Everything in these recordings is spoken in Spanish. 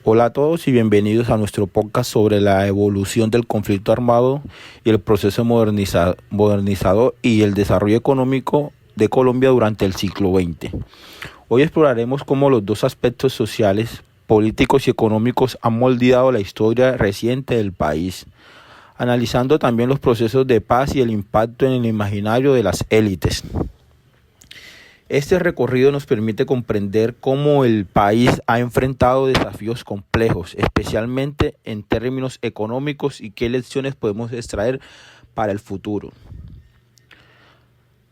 Hola a todos y bienvenidos a nuestro podcast sobre la evolución del conflicto armado y el proceso modernizador y el desarrollo económico de Colombia durante el siglo XX. Hoy exploraremos cómo los dos aspectos sociales, políticos y económicos han moldeado la historia reciente del país, analizando también los procesos de paz y el impacto en el imaginario de las élites. Este recorrido nos permite comprender cómo el país ha enfrentado desafíos complejos, especialmente en términos económicos, y qué lecciones podemos extraer para el futuro.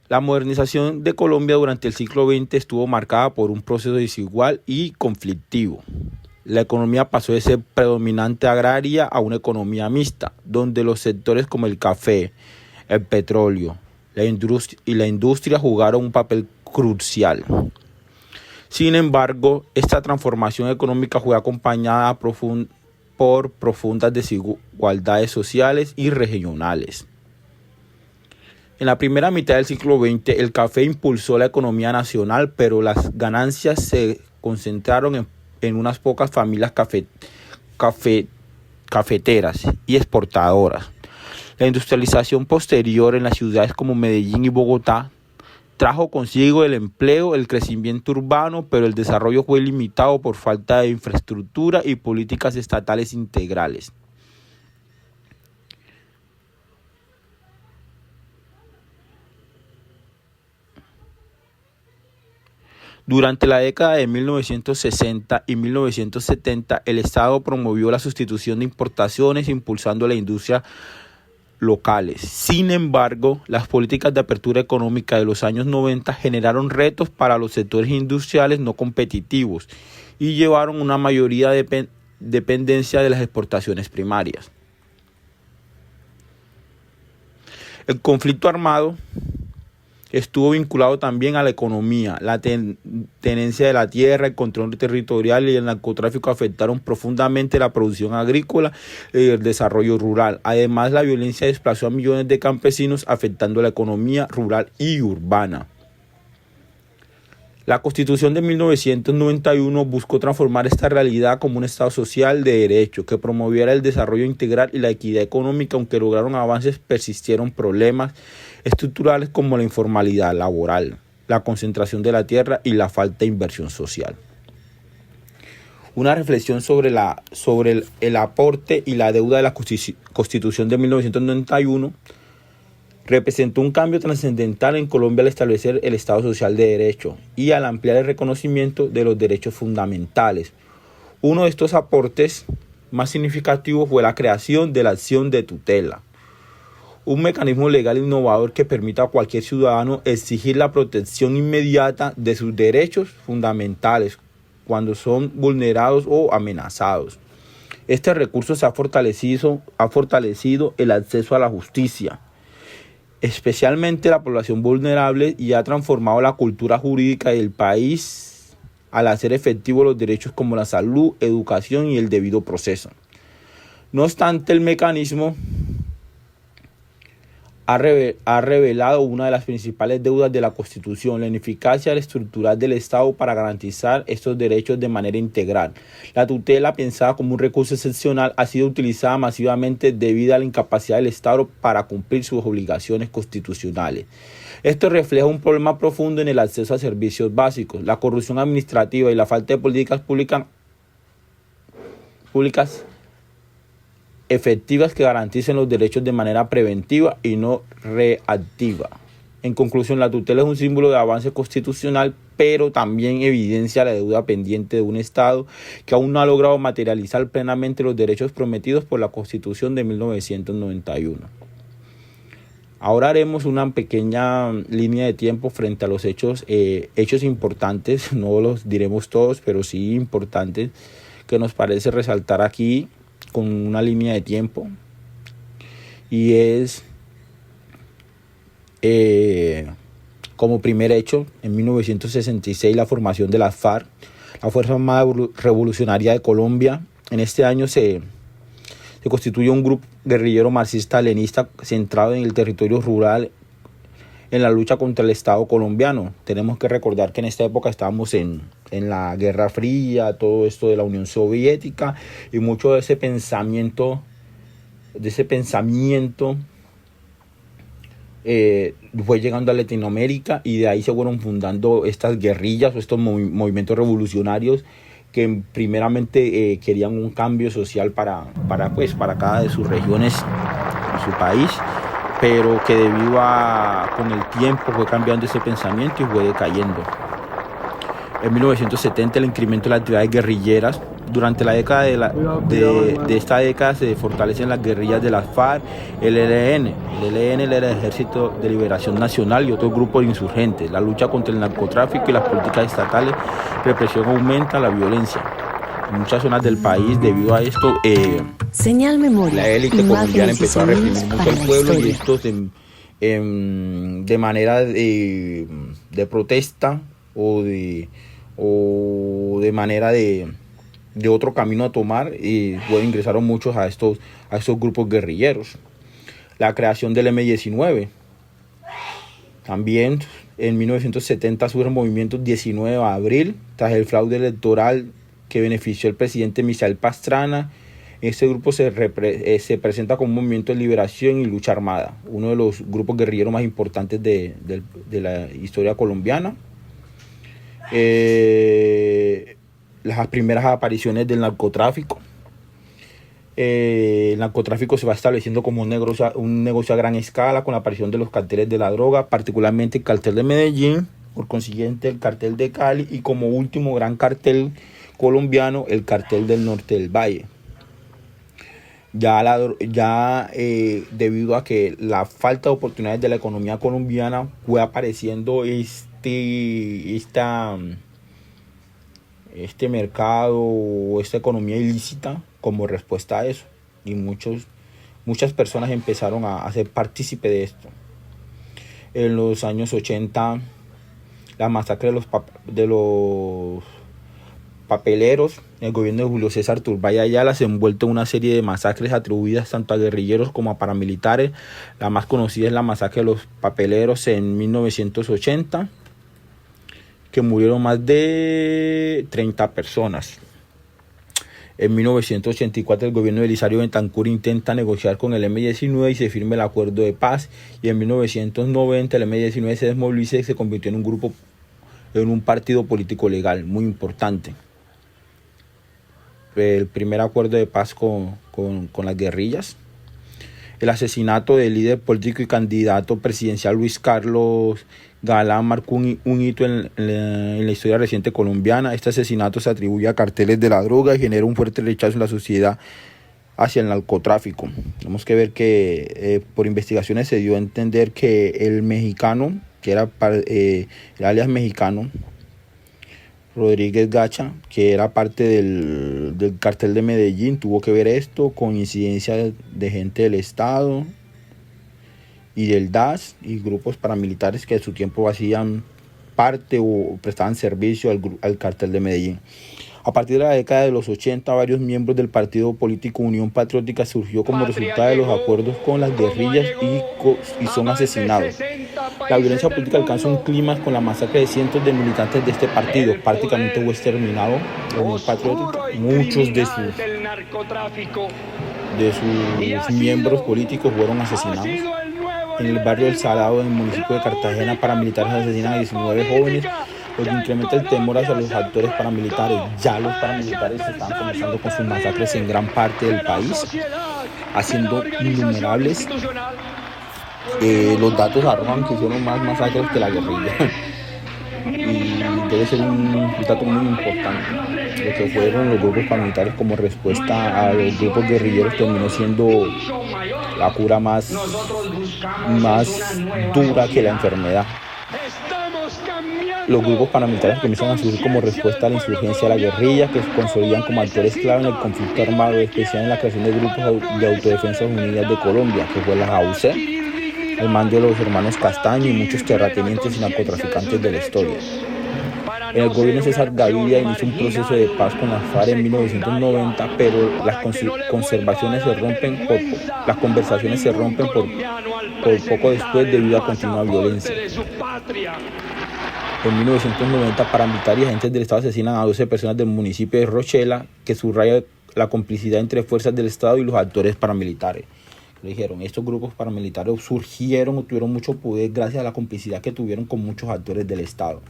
La modernización de Colombia durante el siglo XX estuvo marcada por un proceso desigual y conflictivo. La economía pasó de ser predominante agraria a una economía mixta, donde los sectores como el café, el petróleo la industria jugaron un papel crucial. Sin embargo, esta transformación económica fue acompañada por profundas desigualdades sociales y regionales. En la primera mitad del siglo XX, el café impulsó la economía nacional, pero las ganancias se concentraron en unas pocas familias cafeteras y exportadoras. La industrialización posterior en las ciudades como Medellín y Bogotá trajo consigo el empleo, el crecimiento urbano, pero el desarrollo fue limitado por falta de infraestructura y políticas estatales integrales. Durante la década de 1960 y 1970, el Estado promovió la sustitución de importaciones, impulsando la industria locales. Sin embargo, las políticas de apertura económica de los años 90 generaron retos para los sectores industriales no competitivos y llevaron una mayoría de dependencia de las exportaciones primarias. El conflicto armado estuvo vinculado también a la economía. La tenencia de la tierra, el control territorial y el narcotráfico afectaron profundamente la producción agrícola y el desarrollo rural. Además, la violencia desplazó a millones de campesinos, afectando la economía rural y urbana. La Constitución de 1991 buscó transformar esta realidad como un Estado social de derecho que promoviera el desarrollo integral y la equidad económica. Aunque lograron avances, persistieron problemas estructurales como la informalidad laboral, la concentración de la tierra y la falta de inversión social. Una reflexión sobre el aporte y la deuda de la Constitución de 1991 representó un cambio trascendental en Colombia al establecer el Estado social de derecho y al ampliar el reconocimiento de los derechos fundamentales. Uno de estos aportes más significativos fue la creación de la acción de tutela, un mecanismo legal innovador que permita a cualquier ciudadano exigir la protección inmediata de sus derechos fundamentales cuando son vulnerados o amenazados. Este recurso ha fortalecido el acceso a la justicia, especialmente la población vulnerable, y ha transformado la cultura jurídica del país al hacer efectivos los derechos como la salud, educación y el debido proceso. No obstante, el mecanismo ha revelado una de las principales deudas de la Constitución: la ineficacia estructural del Estado para garantizar estos derechos de manera integral. La tutela, pensada como un recurso excepcional, ha sido utilizada masivamente debido a la incapacidad del Estado para cumplir sus obligaciones constitucionales. Esto refleja un problema profundo en el acceso a servicios básicos, la corrupción administrativa y la falta de políticas públicas efectivas que garanticen los derechos de manera preventiva y no reactiva. En conclusión, la tutela es un símbolo de avance constitucional, pero también evidencia la deuda pendiente de un Estado que aún no ha logrado materializar plenamente los derechos prometidos por la Constitución de 1991. Ahora haremos una pequeña línea de tiempo frente a los hechos importantes, no los diremos todos, pero sí importantes, que nos parece resaltar aquí con una línea de tiempo, y es como primer hecho, en 1966, la formación de las FARC, la Fuerza Armada Revolucionaria de Colombia. En este año se constituyó un grupo guerrillero marxista-leninista centrado en el territorio rural, en la lucha contra el Estado colombiano. Tenemos que recordar que en esta época estábamos en en la Guerra Fría, todo esto de la Unión Soviética, y mucho de ese pensamiento fue llegando a Latinoamérica, y de ahí se fueron fundando estas guerrillas o estos movimientos revolucionarios que primeramente querían un cambio social para cada de sus regiones, en su país, pero que con el tiempo fue cambiando ese pensamiento y fue decayendo. En 1970 el incremento de las actividades guerrilleras. Durante la década de esta década se fortalecen las guerrillas de las FARC, el ELN. El ELN era el Ejército de Liberación Nacional y otros grupos de insurgentes. La lucha contra el narcotráfico y las políticas estatales, represión aumenta la violencia. En muchas zonas del país, debido a esto, Señal Memoria, la élite colombiana empezó a reprimir mucho al pueblo, y estos de manera de protesta o de manera de otro camino a tomar, y ingresaron muchos a estos grupos guerrilleros. La creación del M-19. También en 1970 surge el movimiento 19 de abril, tras el fraude electoral que benefició al presidente Misael Pastrana. Este grupo se presenta como un movimiento de liberación y lucha armada, uno de los grupos guerrilleros más importantes de la historia colombiana. Las primeras apariciones del narcotráfico. El narcotráfico se va estableciendo como un negocio a gran escala con la aparición de los carteles de la droga, particularmente el cartel de Medellín, por consiguiente el cartel de Cali, y como último gran cartel colombiano, el cartel del norte del Valle. Debido a que la falta de oportunidades de la economía colombiana, fue apareciendo este mercado o esta economía ilícita como respuesta a eso, y muchas personas empezaron a ser partícipe de esto. En los años 80, la masacre de los papeleros, el gobierno de Julio César Turbay Ayala se envuelto en una serie de masacres atribuidas tanto a guerrilleros como a paramilitares. La más conocida es la masacre de los papeleros en 1980, que murieron más de 30 personas. En 1984 el gobierno de Elisario Betancur intenta negociar con el M-19 y se firma el acuerdo de paz, y en 1990 el M-19 se desmoviliza y se convirtió en un partido político legal muy importante. El primer acuerdo de paz con las guerrillas. El asesinato del líder político y candidato presidencial Luis Carlos Galán marcó un hito en la historia reciente colombiana. Este asesinato se atribuye a carteles de la droga y genera un fuerte rechazo en la sociedad hacia el narcotráfico. Tenemos que ver que por investigaciones se dio a entender que el mexicano, que era el alias mexicano, Rodríguez Gacha, que era parte del cartel de Medellín, tuvo que ver esto con incidencia de gente del Estado y del DAS y grupos paramilitares que en su tiempo hacían parte o prestaban servicio al cartel de Medellín. A partir de la década de los 80, varios miembros del partido político Unión Patriótica surgió como resultado de los acuerdos con las guerrillas y son asesinados. La violencia política alcanzó un clímax con la masacre de cientos de militantes de este partido. Prácticamente fue exterminado la Unión Patriótica. Muchos de sus miembros políticos fueron asesinados. En el barrio del Salado, en el municipio de Cartagena, paramilitares asesinan a 19 jóvenes, lo que incrementa el temor hacia los actores paramilitares. Ya los paramilitares están comenzando con sus masacres en gran parte del país, haciendo innumerables. Los datos arrojan que hicieron más masacres que la guerrilla. Y debe ser un dato muy importante. Lo que fueron los grupos paramilitares como respuesta a los grupos guerrilleros terminó siendo la cura más dura que la enfermedad. Los grupos paramilitares comienzan a surgir como respuesta a la insurgencia de la guerrilla, que se consolidan como actores clave en el conflicto armado, especial en la creación de grupos de autodefensa unidas de Colombia, que fue la AUC, el mando de los hermanos Castaño y muchos terratenientes y narcotraficantes de la historia. El gobierno de César Gaviria inició un proceso de paz con las FARC en 1990, pero las conversaciones se rompen por poco después debido a continua violencia. En el barrio del Salado, en el municipio de Cartagena, paramilitares asesinan a 19 jóvenes, lo que incrementa el temor hacia los actores paramilitares. Ya los paramilitares están comenzando con sus masacres en gran parte del país, haciendo innumerables. Los datos arrojan que hicieron más masacres que la guerrilla. En 1990, paramilitares y agentes del Estado asesinan a 12 personas del municipio de Rochela, que subraya la complicidad entre fuerzas del Estado y los actores paramilitares. Le dijeron, estos grupos paramilitares surgieron o tuvieron mucho poder gracias a la complicidad que tuvieron con muchos actores del Estado.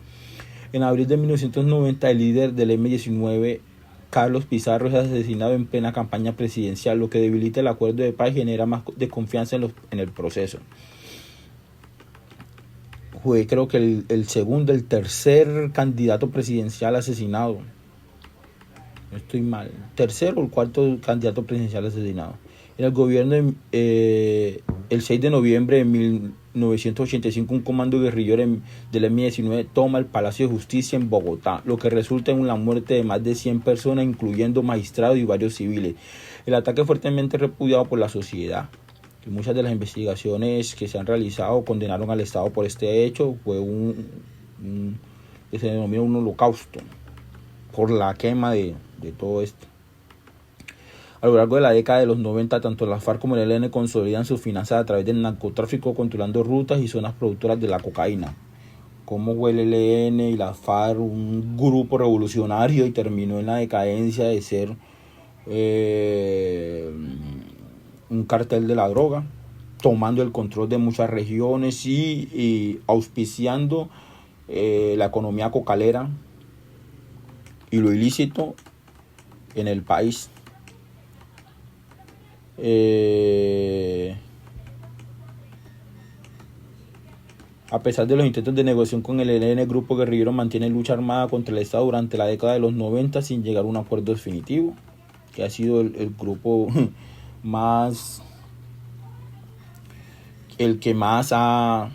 En abril de 1990, el líder del M-19, Carlos Pizarro, es asesinado en plena campaña presidencial, lo que debilita el acuerdo de paz y genera más desconfianza en el proceso. Fue creo que el tercer candidato presidencial asesinado. No estoy mal. Tercer o el cuarto candidato presidencial asesinado. En el gobierno, el 6 de noviembre de 1985, un comando guerrillero del M-19 toma el Palacio de Justicia en Bogotá, lo que resulta en la muerte de más de 100 personas, incluyendo magistrados y varios civiles. El ataque es fuertemente repudiado por la sociedad. Y muchas de las investigaciones que se han realizado condenaron al Estado por este hecho. Fue que se denomina un holocausto por la quema de todo esto. A lo largo de la década de los 90, tanto la FARC como el ELN consolidan sus finanzas a través del narcotráfico, controlando rutas y zonas productoras de la cocaína. Como fue el ELN y la FARC un grupo revolucionario y terminó en la decadencia de ser un cartel de la droga, tomando el control de muchas regiones y auspiciando la economía cocalera y lo ilícito en el país. A pesar de los intentos de negociación con el ELN, el grupo guerrillero mantiene lucha armada contra el Estado durante la década de los 90 sin llegar a un acuerdo definitivo, que ha sido el grupo más, el que más ha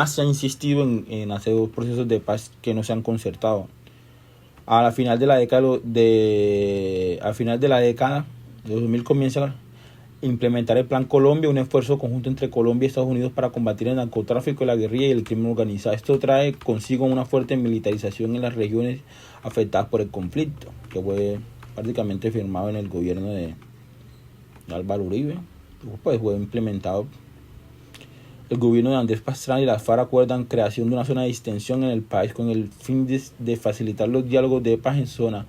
se ha insistido en hacer dos procesos de paz que no se han concertado. Al final de la década de 2000 comienza a implementar el Plan Colombia, un esfuerzo conjunto entre Colombia y Estados Unidos para combatir el narcotráfico, la guerrilla y el crimen organizado. Esto trae consigo una fuerte militarización en las regiones afectadas por el conflicto, que fue prácticamente firmado en el gobierno de Álvaro Uribe. Pues fue implementado. El gobierno de Andrés Pastrana y las FARC acuerdan creación de una zona de distensión en el país con el fin de facilitar los diálogos de paz en zona.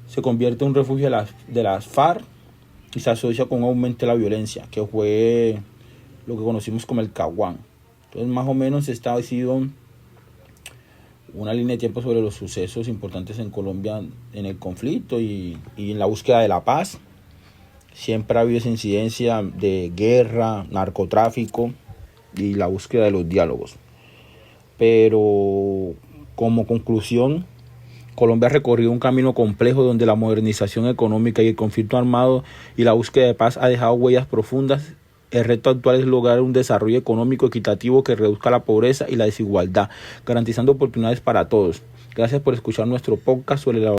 Se convierte en un refugio de las FARC y se asocia con un aumento de la violencia, que fue lo que conocimos como el Caguán. Entonces, más o menos esta ha sido una línea de tiempo sobre los sucesos importantes en Colombia en el conflicto y en la búsqueda de la paz. Siempre ha habido esa incidencia de guerra, narcotráfico y la búsqueda de los diálogos. Pero como conclusión, Colombia ha recorrido un camino complejo donde la modernización económica y el conflicto armado y la búsqueda de paz ha dejado huellas profundas. El reto actual es lograr un desarrollo económico equitativo que reduzca la pobreza y la desigualdad, garantizando oportunidades para todos. Gracias por escuchar nuestro podcast sobre la